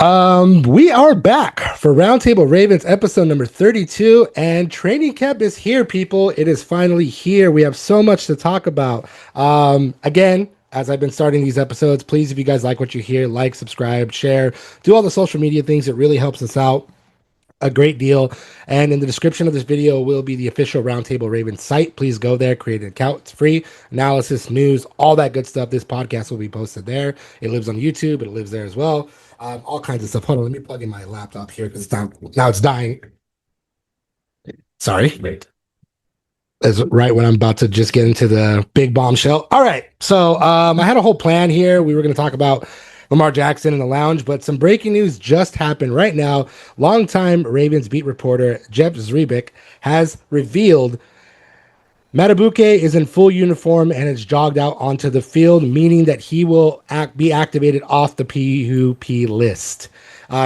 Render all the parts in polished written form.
We are back for Roundtable Ravens episode number 32, and training camp is here, people. It is finally here. We have so much to talk about. Again, as I've been starting these episodes, please, if you guys like what you hear, like, subscribe, share, do all the social media things. It really helps us out a great deal. And in the description of this video will be the official Roundtable Ravens site. Please go there, create an account. It's free. Analysis, news, all that good stuff. This podcast will be posted there. It lives on YouTube. It lives there as well. All kinds of stuff. Hold on, let me plug in my laptop here because now it's dying. Sorry. Wait. That's right when I'm about to just get into the big bombshell. All right. So I had a whole plan here. We were going to talk about Lamar Jackson in the lounge, but some breaking news just happened right now. Longtime Ravens beat reporter James Brizuela has revealed Madubuike is in full uniform and is jogged out onto the field, meaning that he will be activated off the PUP list.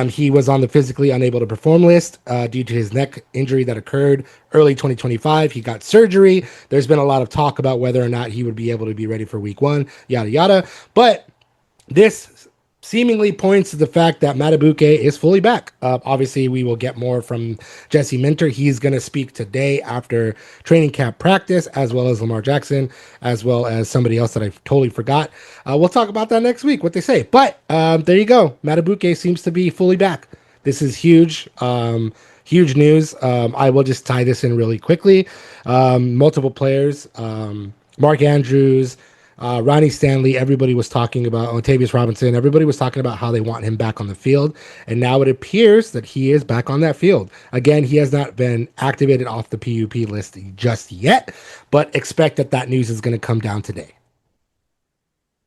He was on the physically unable to perform list due to his neck injury that occurred early 2025. He got surgery. There's been a lot of talk about whether or not he would be able to be ready for week one, yada, yada. But this seemingly points to the fact that Madubuike is fully back. Obviously, we will get more from Jesse Minter. He's going to speak today after training camp practice, as well as Lamar Jackson, as well as somebody else that I totally forgot. We'll talk about that next week, what they say. But there you go. Madubuike seems to be fully back. This is huge. Huge news. I will just tie this in really quickly. Multiple players, Mark Andrews, Ronnie Stanley, everybody was talking about Tavius Robinson. Everybody was talking about how they want him back on the field. And now it appears that he is back on that field. Again, he has not been activated off the PUP list just yet, but expect that news is going to come down today.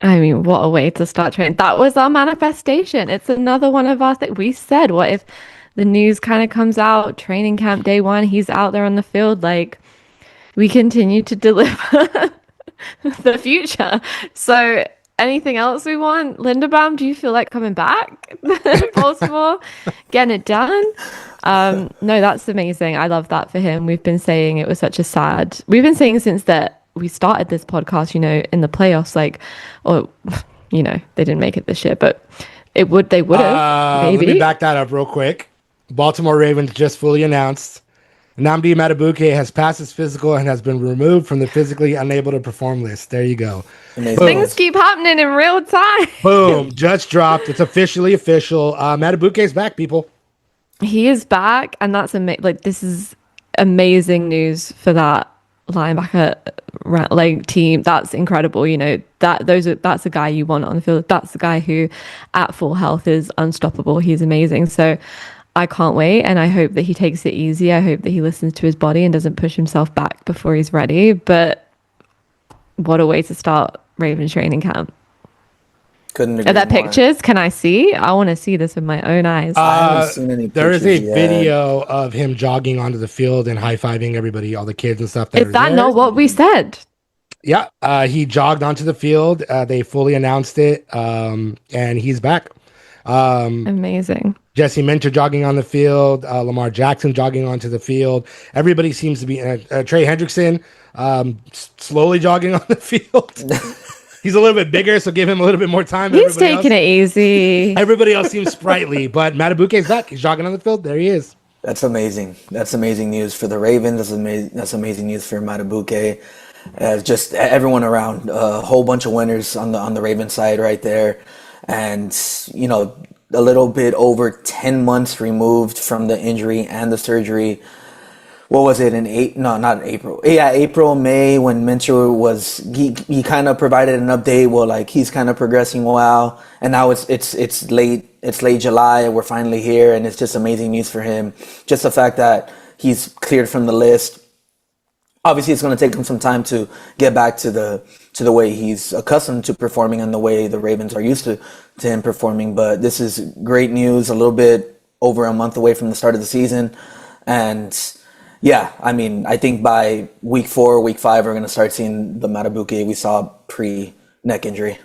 I mean, what a way to start training. That was our manifestation. It's another one of our things. We said, what if the news kind of comes out, training camp day one, he's out there on the field, like we continue to deliver the future. So anything else we want? Linderbaum, do you feel like coming back? Baltimore, getting it done? No, that's amazing. I love that for him. We've been saying it was such a sad. We've been saying since that we started this podcast, in the playoffs, they didn't make it this year, but they would have. Maybe. Let me back that up real quick. Baltimore Ravens just fully announced Nnamdi Madubuike has passed his physical and has been removed from the physically unable to perform list. There you go. Things keep happening in real time. Boom. Just dropped. It's officially official. Madubuike's back, people. He is back, and that's this is amazing news for that linebacker team. That's incredible. That's a guy you want on the field. That's a guy who at full health is unstoppable. He's amazing. So I can't wait, and I hope that he takes it easy. I hope that he listens to his body and doesn't push himself back before he's ready. But what a way to start Ravens training camp. Couldn't agree Are there more. pictures? Can I see? I want to see this with my own eyes. I haven't seen any there is pictures a yet. video of him jogging onto the field and high-fiving everybody, all the kids and stuff. Is that not what we said? Yeah, he jogged onto the field. They fully announced it, and he's back. Amazing. Jesse Minter jogging on the field, Lamar Jackson jogging onto the field. Everybody seems to be Trey Hendrickson slowly jogging on the field. He's a little bit bigger, so give him a little bit more time. He's taking it easy. Everybody else seems sprightly, but Madubuike's back. He's jogging on the field. There he is. That's amazing. That's amazing news for the Ravens. That's amazing news for Madubuike. Just everyone around. A whole bunch of winners on the Ravens side right there, and a little bit over 10 months removed from the injury and the surgery. What was it not April. Yeah, April, May, when Minter he kind of provided an update. Well, he's kind of progressing well, and now it's late July. We're finally here, and it's just amazing news for him. Just the fact that he's cleared from the list. Obviously, it's going to take him some time to get back to the way he's accustomed to performing and the way the Ravens are used to him performing. But this is great news. A little bit over a month away from the start of the season, and yeah, I mean, I think by week 4, week 5, we're going to start seeing the Madubuike we saw pre-neck injury.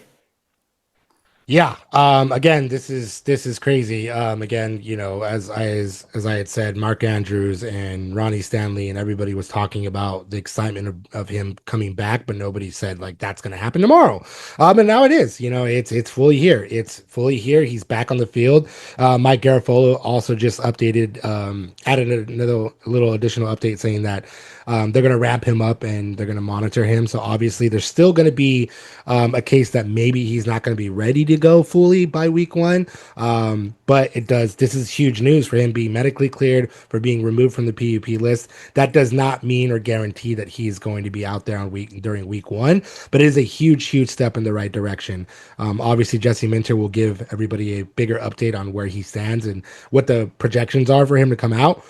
Yeah. Again, this is crazy. Again, as I had said, Mark Andrews and Ronnie Stanley and everybody was talking about the excitement of him coming back, but nobody said like that's gonna happen tomorrow. And now it is. It's fully here. It's fully here. He's back on the field. Mike Garafolo also just updated, added another little additional update saying that they're going to ramp him up and they're going to monitor him. So obviously, there's still going to be a case that maybe he's not going to be ready to go fully by week one. But it does. This is huge news for him being medically cleared, for being removed from the PUP list. That does not mean or guarantee that he's going to be out there during week one, but it is a huge, huge step in the right direction. Obviously, Jesse Minter will give everybody a bigger update on where he stands and what the projections are for him to come out.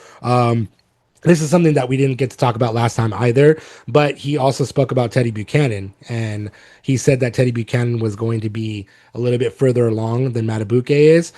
This is something that we didn't get to talk about last time either, but he also spoke about Teddy Buchanan, and he said that Teddy Buchanan was going to be a little bit further along than Madubuike is.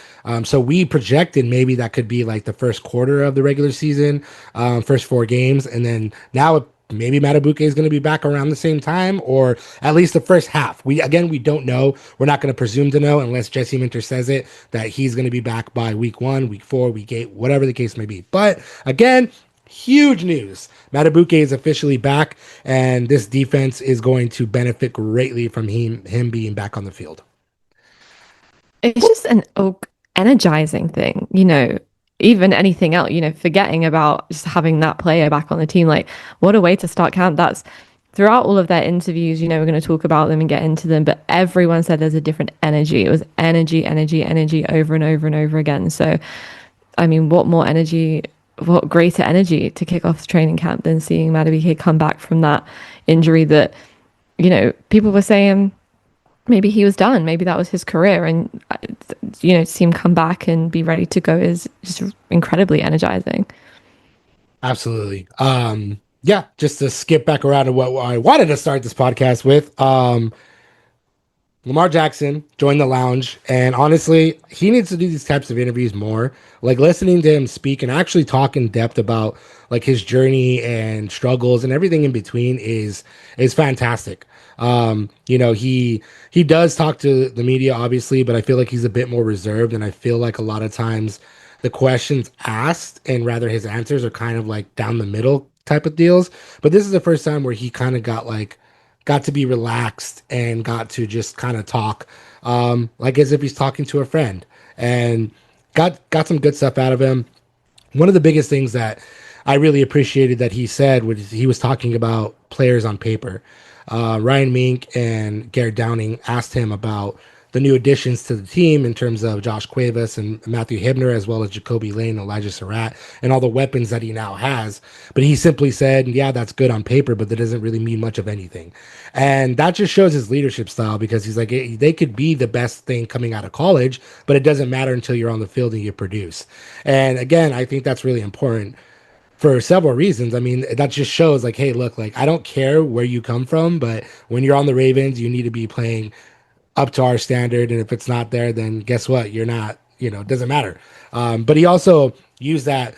So we projected maybe that could be like the first quarter of the regular season, first 4 games, and then now maybe Madubuike is going to be back around the same time, or at least the first half. We don't know. We're not going to presume to know unless Jesse Minter says it that he's going to be back by week 1, week 4, week 8, whatever the case may be. But again, huge news. Madubuike is officially back, and this defense is going to benefit greatly from him being back on the field. It's just an energizing thing, even anything else, forgetting about just having that player back on the team. Like, what a way to start camp. That's throughout all of their interviews, we're going to talk about them and get into them, but everyone said there's a different energy. It was energy, energy, energy over and over and over again. So, I mean, what greater energy to kick off the training camp than seeing Madubuike come back from that injury that, people were saying maybe he was done. Maybe that was his career. And, to see him come back and be ready to go is just incredibly energizing. Absolutely. Yeah, just to skip back around to what I wanted to start this podcast with. Lamar Jackson joined the lounge, and honestly, he needs to do these types of interviews more. Like listening to him speak and actually talk in depth about like his journey and struggles and everything in between is fantastic. He does talk to the media, obviously, but I feel like he's a bit more reserved, and I feel like a lot of times the questions asked and rather his answers are kind of like down the middle type of deals. But this is the first time where he kind of got to be relaxed and got to just kind of talk like as if he's talking to a friend, and got some good stuff out of him. One of the biggest things that I really appreciated that he said was he was talking about players on paper. Ryan Mink and Garrett Downing asked him about the new additions to the team in terms of Josh Cuevas and Matthew Hibner, as well as Jacoby Lane, Elijah Surratt, and all the weapons that he now has. But he simply said, yeah, that's good on paper, but that doesn't really mean much of anything. And that just shows his leadership style, because he's like, they could be the best thing coming out of college, but it doesn't matter until you're on the field and you produce. And again, I think that's really important for several reasons. I mean, that just shows like, hey, look, like I don't care where you come from, but when you're on the Ravens, you need to be playing up to our standard. And if it's not there, then guess what? You're not, it doesn't matter. But he also used that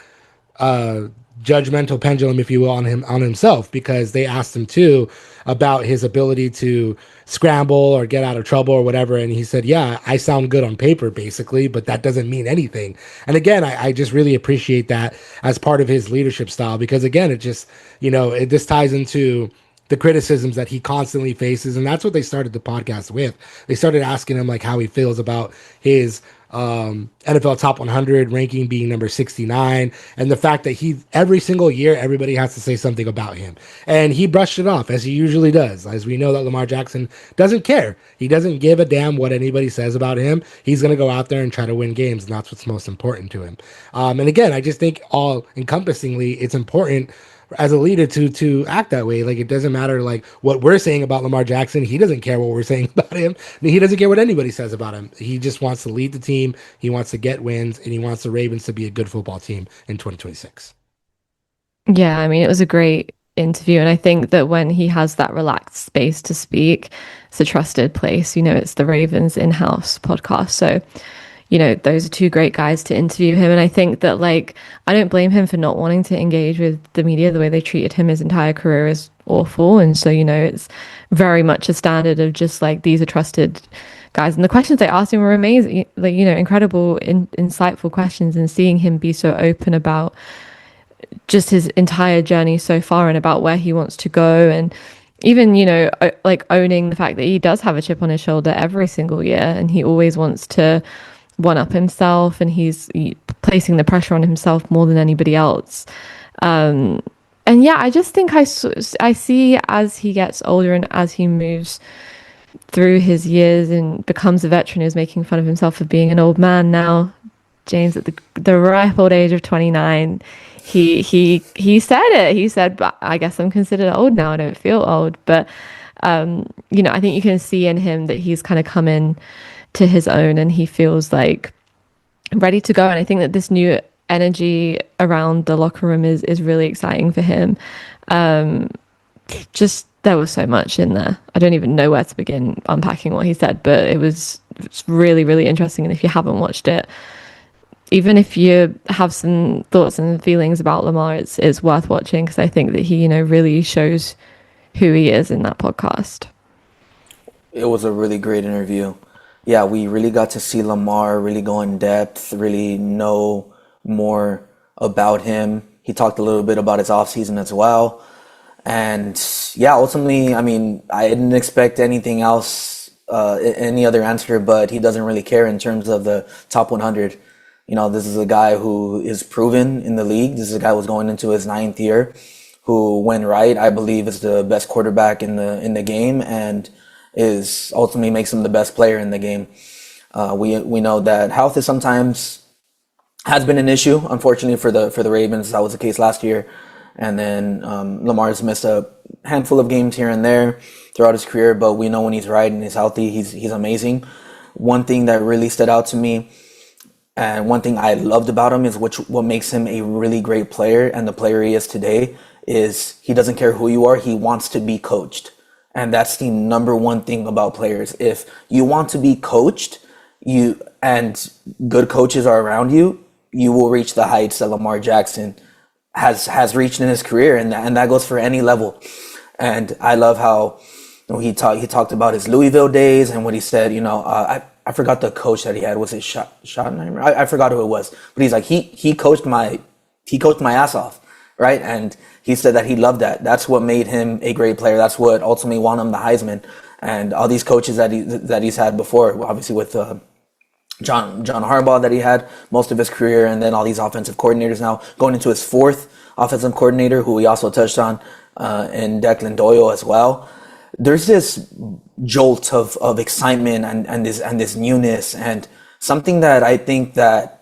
judgmental pendulum, if you will, on himself, because they asked him too about his ability to scramble or get out of trouble or whatever. And he said, yeah, I sound good on paper basically, but that doesn't mean anything. And again, I just really appreciate that as part of his leadership style, because again, it just, this ties into the criticisms that he constantly faces. And that's what they started the podcast with. They started asking him like how he feels about his NFL top 100 ranking being number 69, and the fact that every single year everybody has to say something about him, and he brushed it off as he usually does. As we know that Lamar Jackson doesn't care. He doesn't give a damn what anybody says about him. He's going to go out there and try to win games, and that's what's most important to him. And again, I just think all encompassingly, it's important as a leader to act that way. Like, it doesn't matter like what we're saying about Lamar Jackson. He doesn't care what we're saying about him. He doesn't care what anybody says about him. He just wants to lead the team. He wants to get wins, and he wants the Ravens to be a good football team in 2026. Yeah, I mean, it was a great interview, and I think that when he has that relaxed space to speak, it's a trusted place. It's the Ravens in-house podcast, so those are two great guys to interview him. And I think that, like, I don't blame him for not wanting to engage with the media. The way they treated him his entire career is awful. And so, it's very much a standard of just like, these are trusted guys. And the questions they asked him were amazing, like, incredible, insightful questions. And seeing him be so open about just his entire journey so far and about where he wants to go. And even, like owning the fact that he does have a chip on his shoulder every single year and he always wants to one up himself and he's placing the pressure on himself more than anybody else. And yeah, I just think I see as he gets older and as he moves through his years and becomes a veteran who's making fun of himself for being an old man now, James, at the ripe old age of 29, he said it. He said, but I guess I'm considered old now. I don't feel old. But, I think you can see in him that he's kind of come in to his own and he feels like ready to go. And I think that this new energy around the locker room is really exciting for him. Just there was so much in there. I don't even know where to begin unpacking what he said, but it's really, really interesting. And if you haven't watched it, even if you have some thoughts and feelings about Lamar, it's worth watching because I think that he, really shows who he is in that podcast. It was a really great interview. Yeah, we really got to see Lamar really go in depth, really know more about him. He talked a little bit about his offseason as well. And yeah, ultimately, I mean, I didn't expect anything else, any other answer, but he doesn't really care in terms of the top 100. This is a guy who is proven in the league. This is a guy who's going into his 9th year, who, when right, I believe is the best quarterback in the game and is ultimately makes him the best player in the game. We know that health is sometimes has been an issue, unfortunately for the Ravens. That was the case last year. And then Lamar's missed a handful of games here and there throughout his career, but we know when he's right and he's healthy, he's amazing. One thing that really stood out to me and one thing I loved about him is what makes him a really great player and the player he is today is he doesn't care who you are. He wants to be coached. And that's the number one thing about players. If you want to be coached, and good coaches are around you, you will reach the heights that Lamar Jackson has reached in his career, and that goes for any level. And I love how he talked about his Louisville days and what he said. I forgot the coach that he had. Was it Schottenheimer? I forgot who it was. But he's like he coached my ass off, right? And he said that he loved that. That's what made him a great player. That's what ultimately won him the Heisman. And all these coaches that he's had before, obviously with John Harbaugh that he had most of his career, and then all these offensive coordinators now going into his 4th offensive coordinator, who we also touched on in Declan Doyle as well. There's this jolt of excitement and this newness, and something that I think that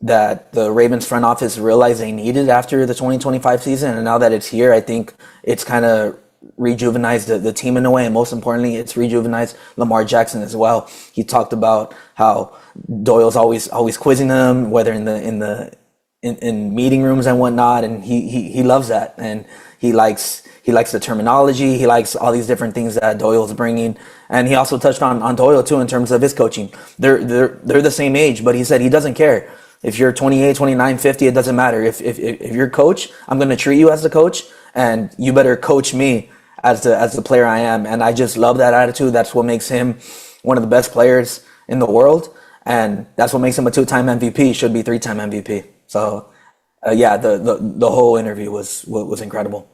the Ravens front office realized they needed after the 2025 season, and now that it's here, I think it's kind of rejuvenized the team in a way, and most importantly, it's rejuvenized Lamar Jackson as well. He talked about how Doyle's always quizzing him, whether in meeting rooms and whatnot, and he loves that, and he likes the terminology. He likes all these different things that Doyle's bringing, and he also touched on Doyle too in terms of his coaching. They're the same age, but he said he doesn't care if you're 28, 29, 50. It doesn't matter. If you're coach, I'm going to treat you as the coach, and you better coach me as the player I am. And I just love that attitude. That's what makes him one of the best players in the world, and that's what makes him a 2-time MVP. Should be 3-time MVP. So yeah, the whole interview was incredible.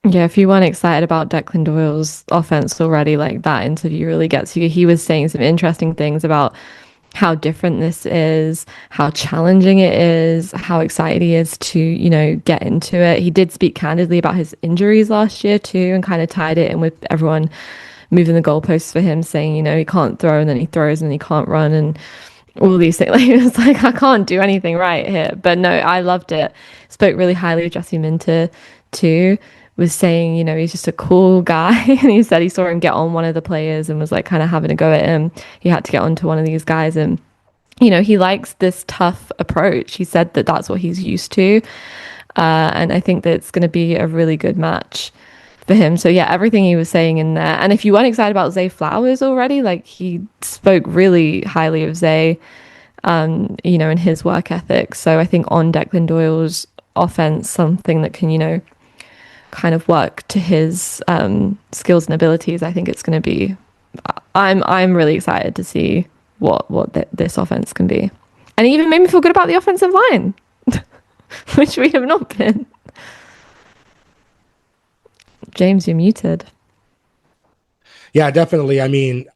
Yeah, if you weren't excited about Declan Doyle's offense already, like, that interview really gets you. He was saying some interesting things about how different this is, how challenging it is, how excited he is to, get into it. He did speak candidly about his injuries last year too, and kind of tied it in with everyone moving the goalposts for him, saying, he can't throw and then he throws and he can't run and all these things. Like, he was like, I can't do anything right here. But no, I loved it. Spoke really highly of Jesse Minter too. Was saying, he's just a cool guy. And he said he saw him get on one of the players and was like kind of having a go at him. He had to get onto one of these guys. And, he likes this tough approach. He said that that's what he's used to. And I think that it's going to be a really good match for him. So yeah, everything he was saying in there. And if you weren't excited about Zay Flowers already, like, he spoke really highly of Zay. in his work ethic. So I think on Declan Doyle's offense, something that can, kind of work to his skills and abilities, I think it's going to be. I'm really excited to see what this offense can be, and it even made me feel good about the offensive line, which we have not been. James, you're muted. Yeah, definitely. I mean,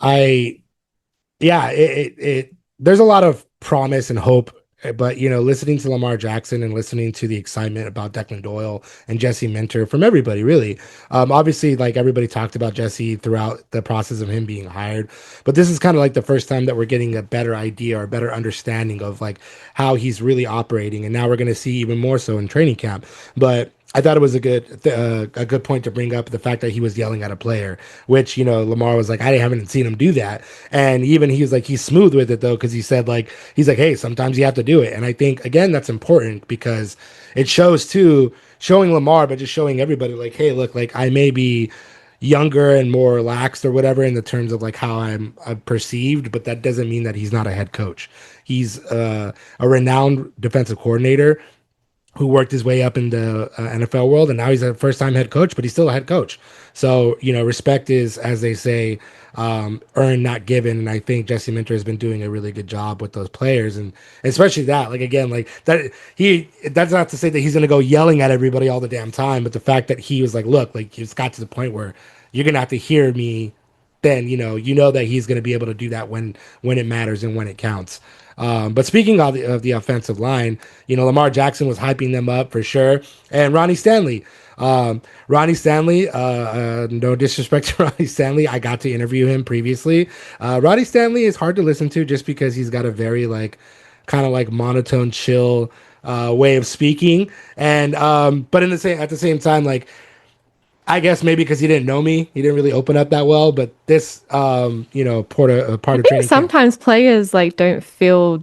there's a lot of promise and hope, but listening to Lamar Jackson and listening to the excitement about Declan Doyle and Jesse Minter from everybody, really. Obviously, like everybody talked about Jesse throughout the process of him being hired, but this is kind of like the first time that we're getting a better idea or a better understanding of like how he's really operating, and now we're going to see even more so in training camp. But I thought it was a good point to bring up the fact that he was yelling at a player, which Lamar was like, I haven't seen him do that, and even he was like, he's smooth with it though, because he said like he's like, hey, sometimes you have to do it, and I think again that's important because it shows too, showing Lamar, but just showing everybody like, hey, look, like I may be younger and more relaxed or whatever in the terms of like how I'm perceived, but that doesn't mean that he's not a head coach. He's a renowned defensive coordinator who worked his way up in the NFL world, and now he's a first-time head coach, but he's still a head coach. So, respect is, as they say, earned, not given. And I think Jesse Minter has been doing a really good job with those players, and especially that, like again, like that. That's not to say that he's going to go yelling at everybody all the damn time, but the fact that he was like, look, like it's got to the point where you're going to have to hear me. Then that he's going to be able to do that when it matters and when it counts. But speaking of the offensive line, Lamar Jackson was hyping them up for sure. And Ronnie Stanley, no disrespect to Ronnie Stanley, I got to interview him previously. Ronnie Stanley is hard to listen to just because he's got a very like kind of like monotone, chill way of speaking. And but at the same time, like I guess maybe because he didn't know me, he didn't really open up that well. But this, part of training sometimes camp, players like don't feel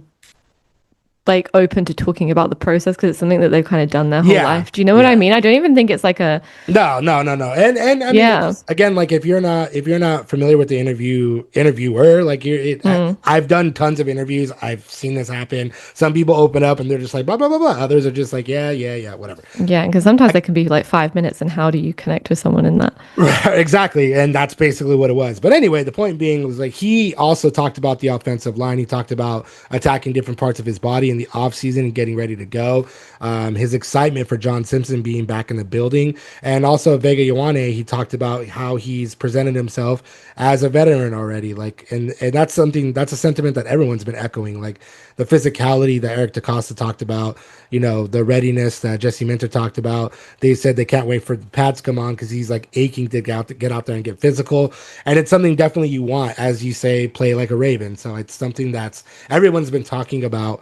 like open to talking about the process because it's something that they've kind of done their whole life. Do you know what I mean? I don't even think it's like a no. And I mean, again, like if you're not familiar with the interviewer, like I've done tons of interviews. I've seen this happen. Some people open up and they're just like blah blah blah blah. Others are just like yeah, whatever. Yeah, because sometimes they can be like 5 minutes, and how do you connect with someone in that? Exactly, and that's basically what it was. But anyway, the point being was like he also talked about the offensive line. He talked about attacking different parts of his body in the offseason and getting ready to go. His excitement for John Simpson being back in the building. And also Vega Ioane, he talked about how he's presented himself as a veteran already. Like, and that's a sentiment that everyone's been echoing. Like the physicality that Eric DaCosta talked about, the readiness that Jesse Minter talked about. They said they can't wait for the pads to come on because he's like aching to get out there and get physical. And it's something definitely you want, as you say, play like a Raven. So it's something that's everyone's been talking about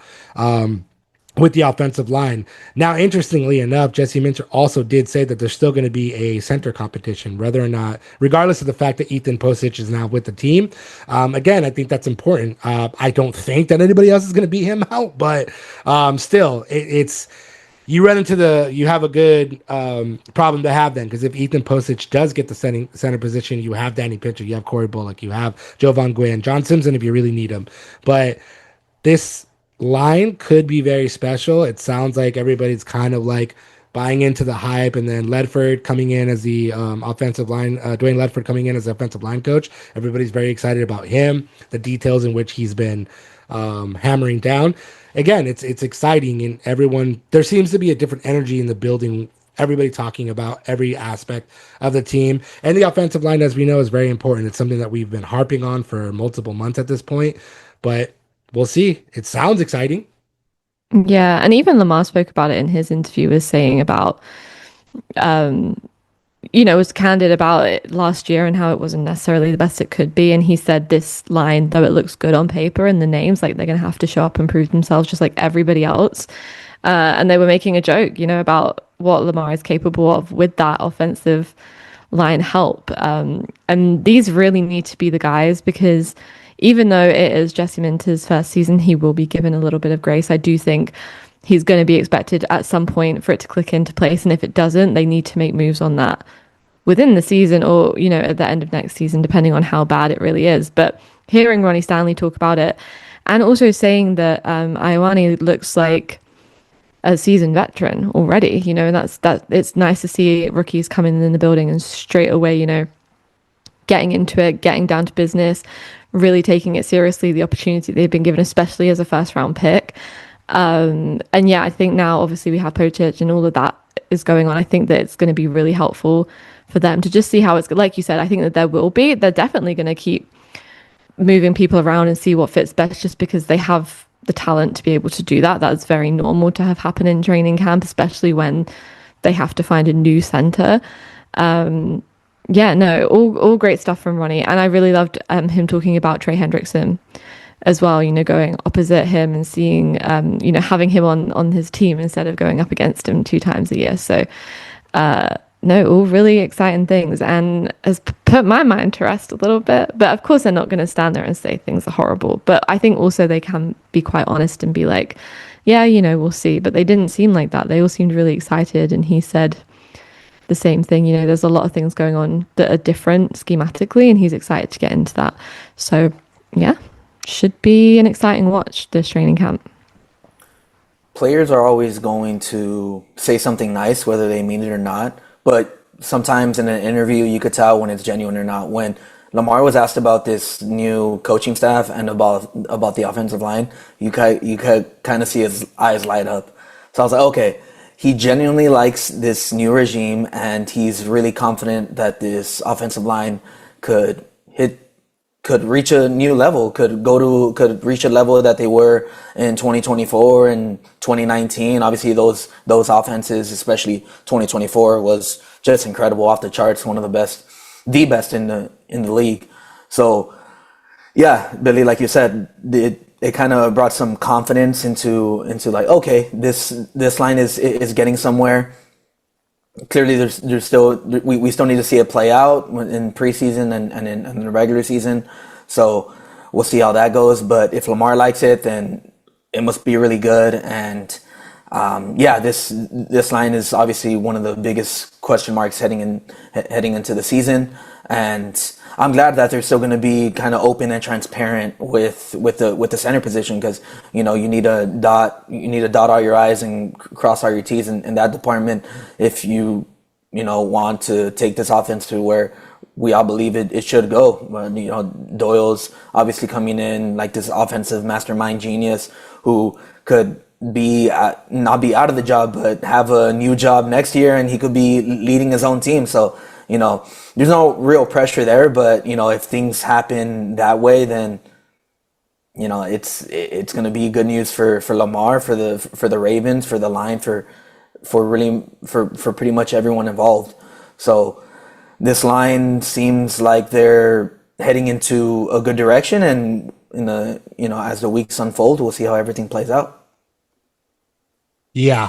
with the offensive line. Now, interestingly enough, Jesse Minter also did say that there's still going to be a center competition, whether or not, regardless of the fact that Ethan Posich is now with the team. Again, I think that's important. I don't think that anybody else is going to beat him out, but still, it's you have a good problem to have then, because if Ethan Posich does get the center position, you have Danny Pinter, you have Corey Bullock, you have Jovan Gwynn, John Simpson if you really need him. But this line could be very special. It sounds like everybody's kind of like buying into the hype, and then Ledford coming in as the offensive line, Dwayne Ledford coming in as the offensive line coach. Everybody's very excited about him, the details in which he's been hammering down. Again, it's exciting, and there seems to be a different energy in the building. Everybody talking about every aspect of the team, and the offensive line, as we know, is very important. It's something that we've been harping on for multiple months at this point, but we'll see. It sounds exciting. Yeah, and even Lamar spoke about it in his interview, was saying about, was candid about it last year and how it wasn't necessarily the best it could be. And he said this line, though it looks good on paper and the names, like they're going to have to show up and prove themselves just like everybody else. And they were making a joke, about what Lamar is capable of with that offensive line help. And these really need to be the guys, because even though it is Jesse Minter's first season, he will be given a little bit of grace. I do think he's going to be expected at some point for it to click into place. And if it doesn't, they need to make moves on that within the season, or, at the end of next season, depending on how bad it really is. But hearing Ronnie Stanley talk about it, And also saying that Ioane looks like a seasoned veteran already, and that it's nice to see rookies coming in the building and straight away, getting into it, getting down to business, really taking it seriously, the opportunity they've been given, especially as a first round pick. And yeah, I think now obviously we have Pochich and all of that is going on. I think that it's going to be really helpful for them to just see how it's, like you said, I think that they're definitely going to keep moving people around and see what fits best, just because they have the talent to be able to do that. That's very normal to have happen in training camp, especially when they have to find a new center. Yeah, no, all great stuff from Ronnie. And I really loved him talking about Trey Hendrickson as well, going opposite him and seeing, having him on his team instead of going up against him 2 times a year. So, no, all really exciting things, and has put my mind to rest a little bit. But of course, they're not going to stand there and say things are horrible. But I think also they can be quite honest and be like, yeah, we'll see. But they didn't seem like that. They all seemed really excited. And he said the same thing. There's a lot of things going on that are different schematically, and he's excited to get into that. So, yeah, should be an exciting watch this training camp. Players are always going to say something nice, whether they mean it or not. But sometimes in an interview, you could tell when it's genuine or not. When Lamar was asked about this new coaching staff and about the offensive line, you could kind of see his eyes light up. So I was like, okay, he genuinely likes this new regime, and he's really confident that this offensive line could reach a new level, could reach a level that they were in 2024 and 2019. Obviously, those offenses, especially 2024, was just incredible, off the charts, one of the best in the league. So, yeah, Billy, like you said, it kind of brought some confidence into like, okay, this line is getting somewhere. Clearly, there's still we still need to see it play out in preseason and in the regular season. So we'll see how that goes. But if Lamar likes it, then it must be really good. And yeah, this line is obviously one of the biggest question marks heading into the season. And I'm glad that they're still going to be kind of open and transparent with the center position, because you need to dot all your I's and cross all your T's in that department if you want to take this offense to where we all believe it should go. But, Doyle's obviously coming in like this offensive mastermind genius who could be not be out of the job, but have a new job next year, and he could be leading his own team. So there's no real pressure there, but if things happen that way, then it's going to be good news for Lamar, for the Ravens, for the line, for pretty much everyone involved. So this line seems like they're heading into a good direction, and as the weeks unfold, we'll see how everything plays out. Yeah.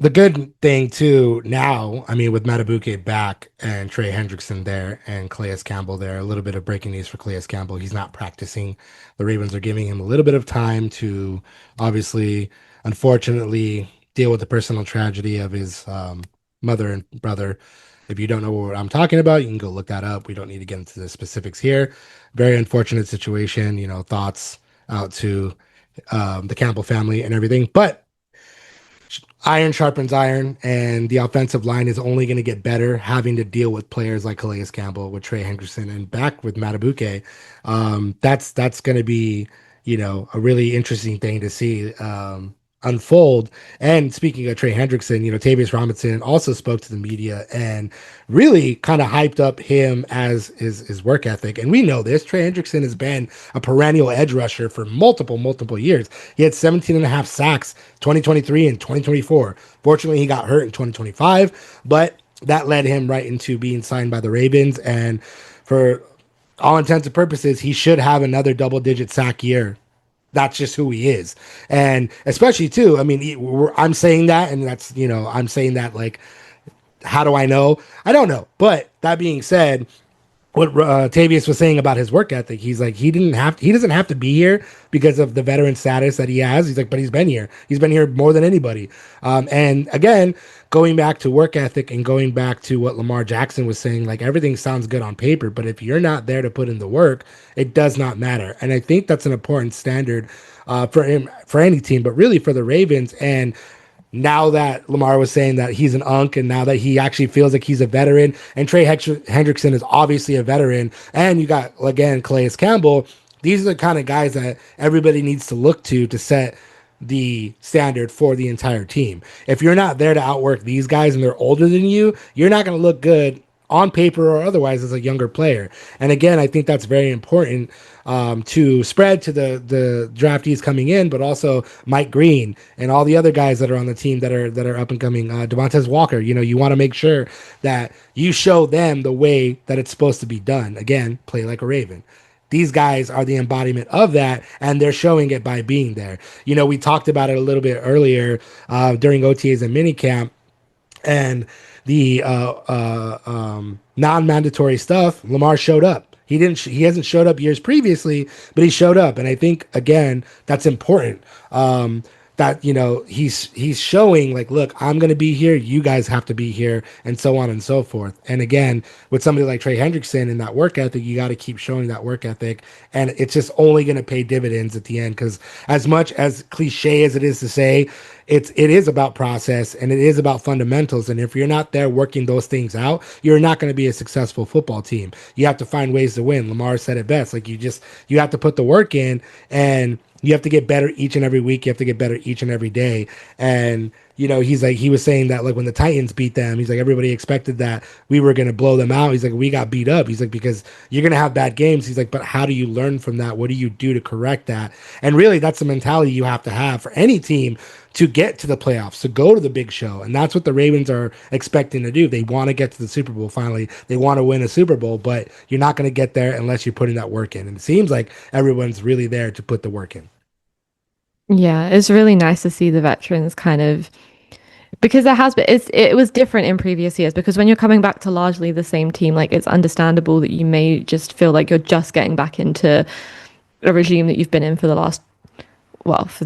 The good thing too now, I mean, with Madubuike back and Trey Hendrickson there and Calais Campbell there, a little bit of breaking news for Calais Campbell. He's not practicing. The Ravens are giving him a little bit of time to obviously, unfortunately, deal with the personal tragedy of his mother and brother. If you don't know what I'm talking about, you can go look that up. We don't need to get into the specifics here. Very unfortunate situation, thoughts out to the Campbell family and everything. But iron sharpens iron, and the offensive line is only going to get better having to deal with players like Calais Campbell, with Trey Hendrickson, and back with Madubuike. That's going to be, a really interesting thing to see unfold. And speaking of Trey Hendrickson, Tavius Robinson also spoke to the media and really kind of hyped up him as his work ethic. And we know this. Trey Hendrickson has been a perennial edge rusher for multiple years. He had 17 and a half sacks 2023 and 2024. Fortunately, he got hurt in 2025, but that led him right into being signed by the Ravens. And for all intents and purposes, he should have another double-digit sack year. That's just who he is. And especially too, I mean, I'm saying that, and that's, I'm saying that like, how do I know? I don't know. But that being said, what Tavius was saying about his work ethic. He's like, he doesn't have to be here because of the veteran status that he has. He's like, but he's been here. He's been here more than anybody. And again, going back to work ethic and going back to what Lamar Jackson was saying, like everything sounds good on paper, but if you're not there to put in the work, it does not matter. And I think that's an important standard for him, for any team, but really for the Ravens. And now that Lamar was saying that he's an unk, and now that he actually feels like he's a veteran, and Trey Hendrickson is obviously a veteran, and you got, again, Calais Campbell, these are the kind of guys that everybody needs to look to set the standard for the entire team. If you're not there to outwork these guys and they're older than you, you're not going to look good on paper or otherwise as a younger player. And again, I think that's very important to spread to the draftees coming in, but also Mike Green and all the other guys that are on the team that are up and coming. Devontae Walker, you want to make sure that you show them the way that it's supposed to be done. Again, play like a Raven. These guys are the embodiment of that, and they're showing it by being there. We talked about it a little bit earlier during OTAs and minicamp, and the non-mandatory stuff. Lamar showed up. He hasn't showed up years previously, but he showed up, and I think again that's important. That he's showing like, look, I'm going to be here, you guys have to be here, and so on and so forth. And again, with somebody like Trey Hendrickson and that work ethic, you got to keep showing that work ethic, and it's just only going to pay dividends at the end. Because as much as cliche as it is to say, it is about process and it is about fundamentals. And if you're not there working those things out, you're not going to be a successful football team. You have to find ways to win. Lamar said it best. Like you have to put the work in, and you have to get better each and every week. You have to get better each and every day. And, he was saying that like when the Titans beat them, he's like, everybody expected that we were going to blow them out. He's like, we got beat up. He's like, because you're going to have bad games. He's like, but how do you learn from that? What do you do to correct that? And really, that's the mentality you have to have for any team to get to the playoffs, to go to the big show. And that's what the Ravens are expecting to do. They want to get to the Super Bowl finally. They want to win a Super Bowl, but you're not going to get there unless you're putting that work in. And it seems like everyone's really there to put the work in. Yeah, it's really nice to see the veterans kind of, because it was different in previous years, because when you're coming back to largely the same team, like it's understandable that you may just feel like you're just getting back into a regime that you've been in for the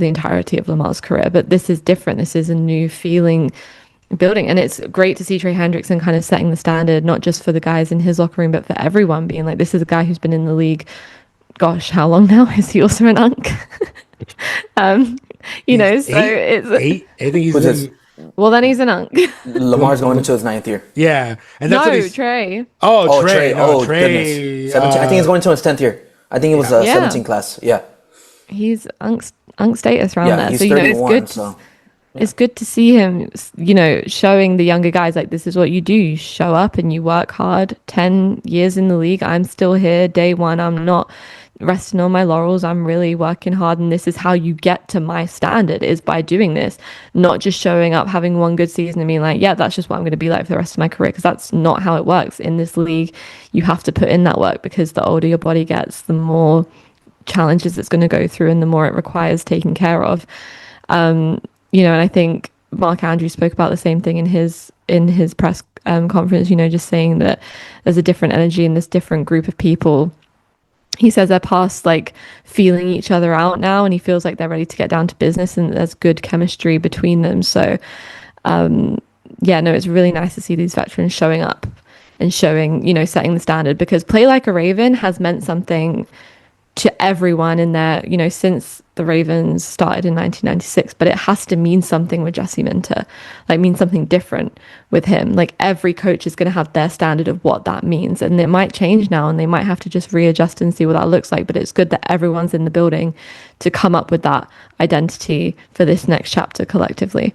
entirety of Lamar's career. But this is different. This is a new feeling building, and it's great to see Trey Hendrickson kind of setting the standard, not just for the guys in his locker room, but for everyone, being like, this is a guy who's been in the league, gosh, how long now? Is he also an unk? So it's eight. I think he's well, then he's an unk. Lamar's going into his 9th year. Yeah, and that's Trey. Oh, Trey. Oh, Trey. Goodness. 17. I think he's going to his 10th year. I think it was 17 class. Yeah. He's unk status around there. He's So 31, it's good. So. It's good to see him, showing the younger guys like, this is what you do. You show up and you work hard. 10 years in the league, I'm still here. Day one, I'm not resting on my laurels. I'm really working hard, and this is how you get to my standard, is by doing this, not just showing up, having one good season and being like, yeah, that's just what I'm going to be like for the rest of my career, because that's not how it works in this league. You have to put in that work, because the older your body gets, the more challenges it's going to go through and the more it requires taking care of. And I think Mark Andrews spoke about the same thing in his press conference, just saying that there's a different energy in this different group of people. He says they're past like feeling each other out now, and he feels like they're ready to get down to business, and there's good chemistry between them. So, it's really nice to see these veterans showing up and showing, setting the standard, because play like a Raven has meant something to everyone in there, since the Ravens started in 1996, but it has to mean something with Jesse Minter, like mean something different with him. Like every coach is going to have their standard of what that means, and it might change now, and they might have to just readjust and see what that looks like. But it's good that everyone's in the building to come up with that identity for this next chapter collectively.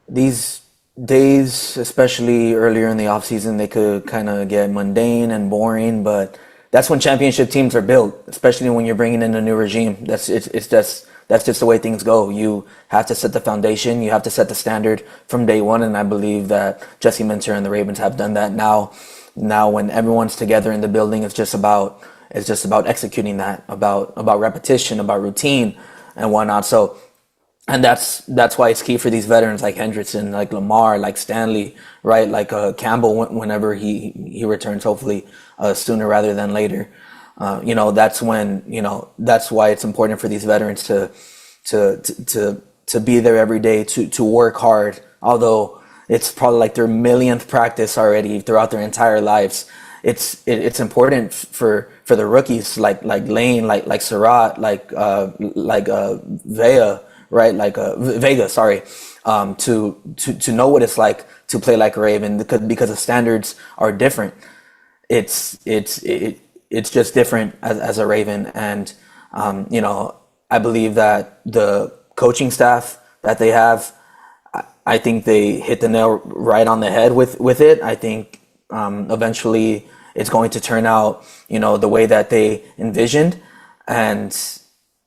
These days, especially earlier in the offseason, they could kind of get mundane and boring, but that's when championship teams are built, especially when you're bringing in a new regime. That's just the way things go. You have to set the foundation. You have to set the standard from day one, and I believe that Jesse Minter and the Ravens have done that. Now when everyone's together in the building, it's just about executing that, about repetition, about routine and whatnot. So And that's why it's key for these veterans like Hendrickson, like Lamar, like Stanley, right? Like Campbell, whenever he returns, hopefully sooner rather than later. That's when that's why it's important for these veterans to be there every day, to work hard. Although it's probably like their millionth practice already throughout their entire lives. It's important for the rookies like Lane, like Surratt, like Vega, right? Like Vega, sorry, to know what it's like to play like a Raven, because the standards are different. It's just different as a Raven, and I believe that the coaching staff that they have, I think they hit the nail right on the head with it. I think eventually it's going to turn out the way that they envisioned, and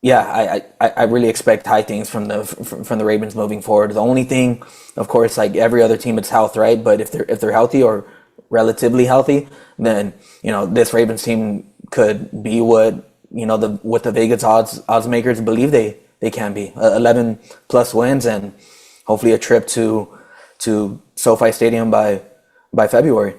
yeah, I really expect high things from the Ravens moving forward. The only thing, of course, like every other team, it's health, right? But if they're healthy or relatively healthy, then this Ravens team could be what the Vegas odds makers believe they can be. 11 plus wins, and hopefully a trip to SoFi Stadium by February.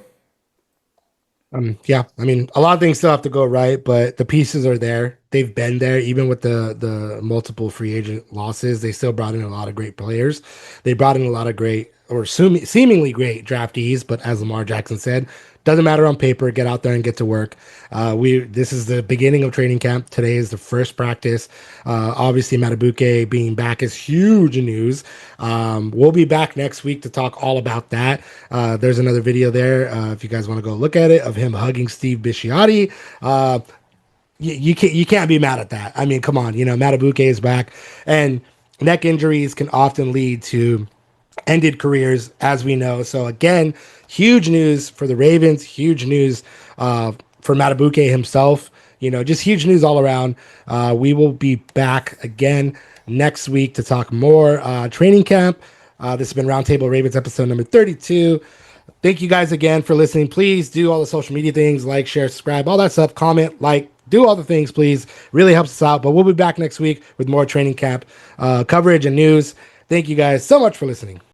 Yeah, I mean, a lot of things still have to go right, but the pieces are there. They've been there, even with the multiple free agent losses. They still brought in a lot of great players. They brought in a lot of great, or seemingly great draftees. But as Lamar Jackson said, doesn't matter on paper. Get out there and get to work. This is the beginning of training camp. Today is the first practice. Obviously, Madubuike being back is huge news. We'll be back next week to talk all about that. There's another video there if you guys want to go look at it, of him hugging Steve Bisciotti. You can't be mad at that. I mean, come on, Madubuike is back, and neck injuries can often lead to ended careers, as we know. So again, huge news for the Ravens, huge news for Madubuike himself. Just huge news all around. We will be back again next week to talk more training camp. This has been Roundtable Ravens episode number 32. Thank you guys again for listening. Please do all the social media things, like, share, subscribe, all that stuff, comment, do all the things, please. Really helps us out. But we'll be back next week with more training camp coverage and news. Thank you guys so much for listening.